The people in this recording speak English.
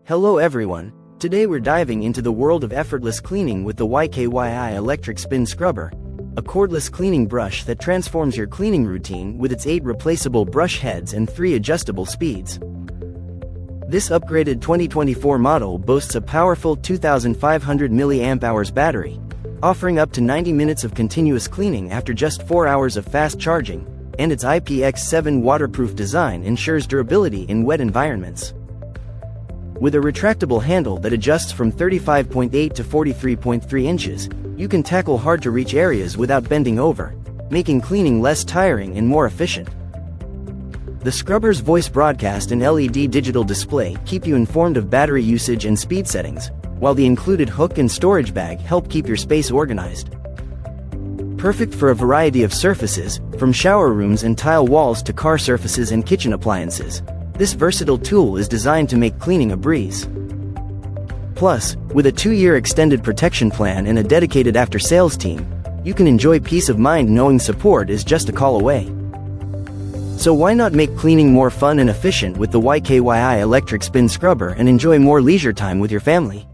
Hello everyone, today we're diving into the world of effortless cleaning with the YKYI Electric Spin Scrubber, a cordless cleaning brush that transforms your cleaning routine with its 8 replaceable brush heads and 3 adjustable speeds. This upgraded 2024 model boasts a powerful 2500 mAh battery, offering up to 90 minutes of continuous cleaning after just 4 hours of fast charging, and its IPX7 waterproof design ensures durability in wet environments. With a retractable handle that adjusts from 35.8 to 43.3 inches, you can tackle hard-to-reach areas without bending over, making cleaning less tiring and more efficient. The scrubber's voice broadcast and LED digital display keep you informed of battery usage and speed settings, while the included hook and storage bag help keep your space organized. Perfect for a variety of surfaces, from shower rooms and tile walls to car surfaces and kitchen appliances, this versatile tool is designed to make cleaning a breeze. Plus, with a 2-year extended protection plan and a dedicated after-sales team, you can enjoy peace of mind knowing support is just a call away. So why not make cleaning more fun and efficient with the YKYI Electric Spin Scrubber and enjoy more leisure time with your family?